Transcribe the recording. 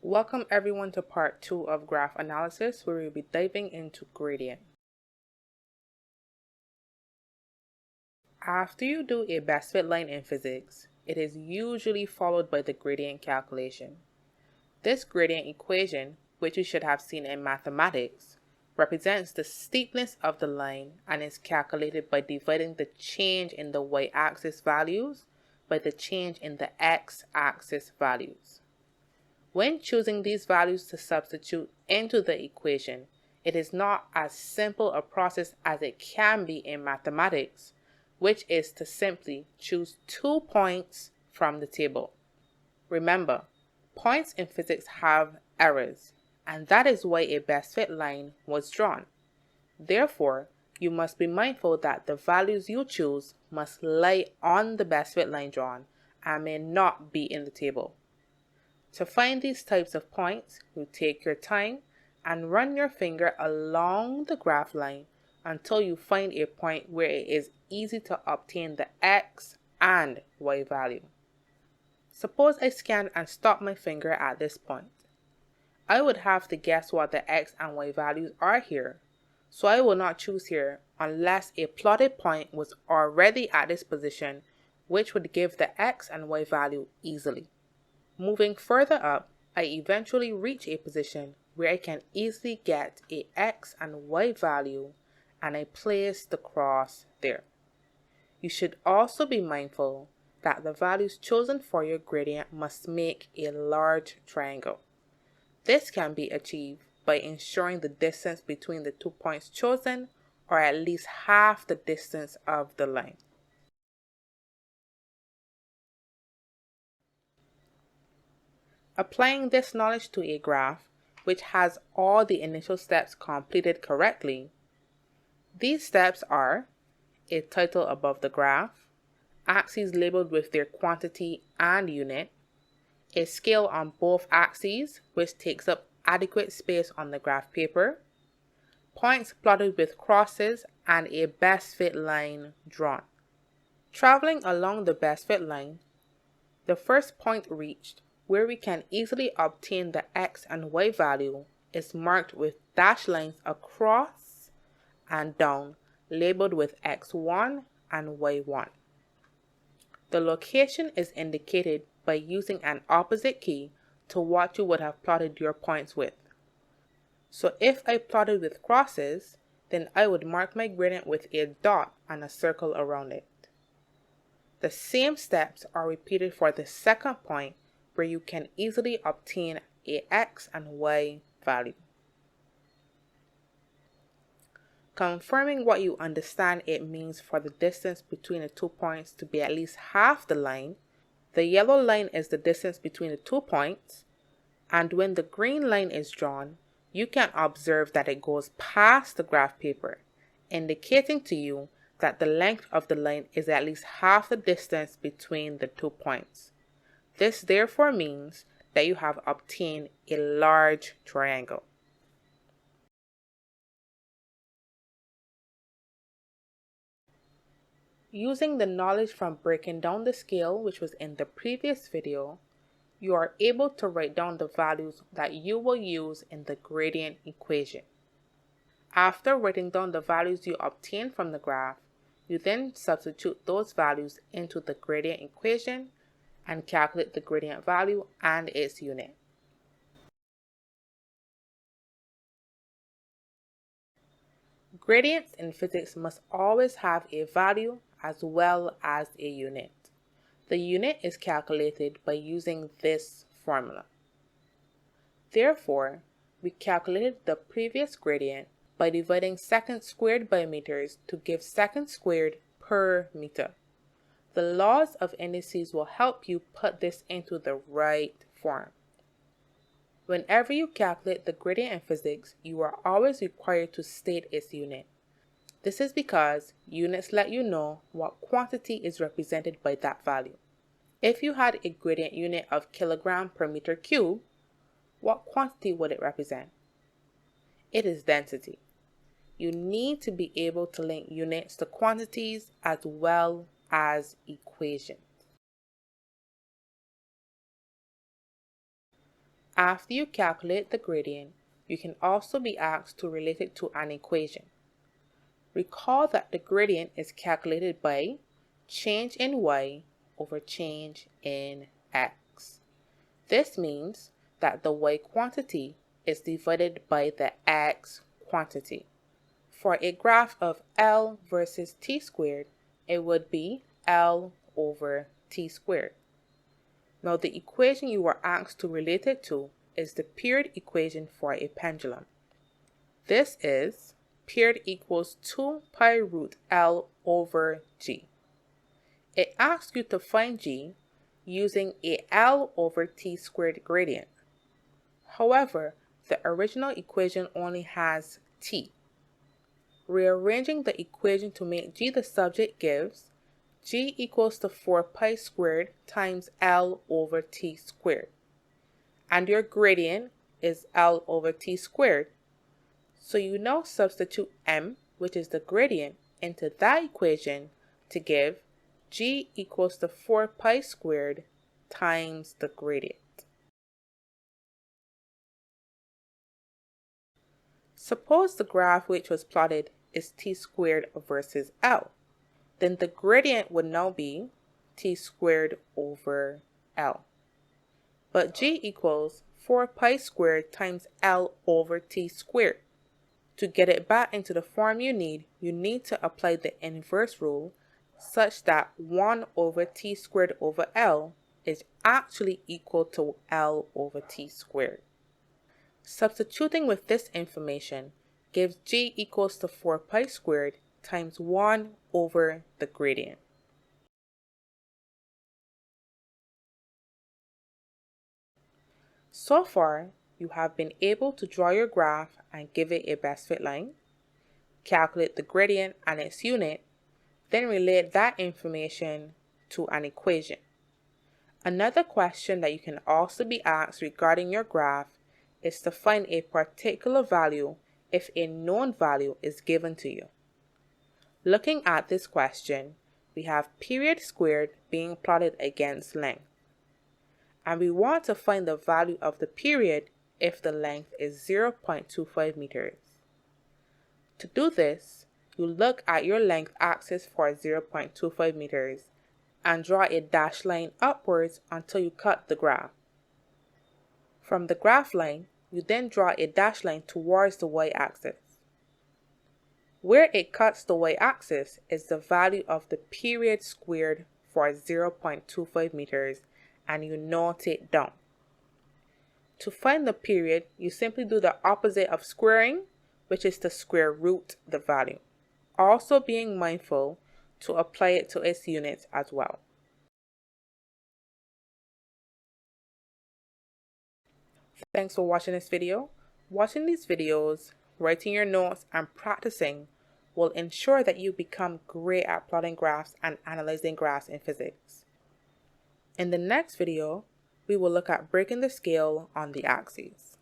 Welcome everyone to part 2 of graph analysis, where we'll be diving into gradient. After you do a best fit line in physics, it is usually followed by the gradient calculation. This gradient equation, which you should have seen in mathematics, represents the steepness of the line and is calculated by dividing the change in the y-axis values by the change in the x-axis values. When choosing these values to substitute into the equation, it is not as simple a process as it can be in mathematics, which is to simply choose 2 points from the table. Remember, points in physics have errors, and that is why a best fit line was drawn. Therefore, you must be mindful that the values you choose must lie on the best fit line drawn and may not be in the table. To find these types of points, you take your time and run your finger along the graph line until you find a point where it is easy to obtain the x and y value. Suppose I scan and stop my finger at this point. I would have to guess what the x and y values are here, so I will not choose here unless a plotted point was already at this position, which would give the x and y value easily. Moving further up, I eventually reach a position where I can easily get a x and y value, and I place the cross there. You should also be mindful that the values chosen for your gradient must make a large triangle. This can be achieved by ensuring the distance between the 2 points chosen are at least half the distance of the line. Applying this knowledge to a graph, which has all the initial steps completed correctly, these steps are a title above the graph, axes labeled with their quantity and unit, a scale on both axes which takes up adequate space on the graph paper, points plotted with crosses, and a best fit line drawn. Traveling along the best fit line, the first point reached, where we can easily obtain the x and y value, is marked with dashed lines across and down, labeled with x1 and y1. The location is indicated by using an opposite key to what you would have plotted your points with. So if I plotted with crosses, then I would mark my gradient with a dot and a circle around it. The same steps are repeated for the second point, where you can easily obtain a x and y value. Confirming what you understand it means for the distance between the 2 points to be at least half the line, the yellow line is the distance between the 2 points, and when the green line is drawn, you can observe that it goes past the graph paper, indicating to you that the length of the line is at least half the distance between the 2 points. This therefore means that you have obtained a large triangle. Using the knowledge from breaking down the scale, which was in the previous video, you are able to write down the values that you will use in the gradient equation. After writing down the values you obtain from the graph, you then substitute those values into the gradient equation and calculate the gradient value and its unit. Gradients in physics must always have a value as well as a unit. The unit is calculated by using this formula. Therefore, we calculated the previous gradient by dividing seconds squared by meters to give seconds squared per meter. The laws of indices will help you put this into the right form. Whenever you calculate the gradient in physics, you are always required to state its unit. This is because units let you know what quantity is represented by that value. If you had a gradient unit of kilogram per meter cube, what quantity would it represent? It is density. You need to be able to link units to quantities as well as equations. After you calculate the gradient, you can also be asked to relate it to an equation. Recall that the gradient is calculated by change in y over change in x. This means that the y quantity is divided by the x quantity. For a graph of L versus t squared, it would be L over t squared. Now the equation you were asked to relate it to is the period equation for a pendulum. This is period equals 2 pi root L over G. It asks you to find G using a L over t squared gradient. However, the original equation only has t. Rearranging the equation to make G the subject gives G equals to 4 pi squared times L over t squared. And your gradient is L over t squared. So you now substitute m, which is the gradient, into that equation to give G equals to 4 pi squared times the gradient. Suppose the graph which was plotted is t squared versus L. Then the gradient would now be t squared over L. But G equals 4 pi squared times L over t squared. To get it back into the form you need to apply the inverse rule such that 1 over t squared over L is actually equal to L over t squared. Substituting with this information gives G equals to 4 pi squared times 1 over the gradient. So far, you have been able to draw your graph and give it a best fit line, calculate the gradient and its unit, then relate that information to an equation. Another question that you can also be asked regarding your graph is to find a particular value if a known value is given to you. Looking at this question, we have period squared being plotted against length. And we want to find the value of the period if the length is 0.25 meters. To do this, you look at your length axis for 0.25 meters and draw a dashed line upwards until you cut the graph. From the graph line, you then draw a dashed line towards the y-axis. Where it cuts the y-axis is the value of the period squared for 0.25 meters, and you note it down. To find the period, you simply do the opposite of squaring, which is to square root the value. Also being mindful to apply it to its units as well. Thanks for watching this video. Watching these videos, writing your notes, and practicing will ensure that you become great at plotting graphs and analyzing graphs in physics. In the next video, we will look at breaking the scale on the axes.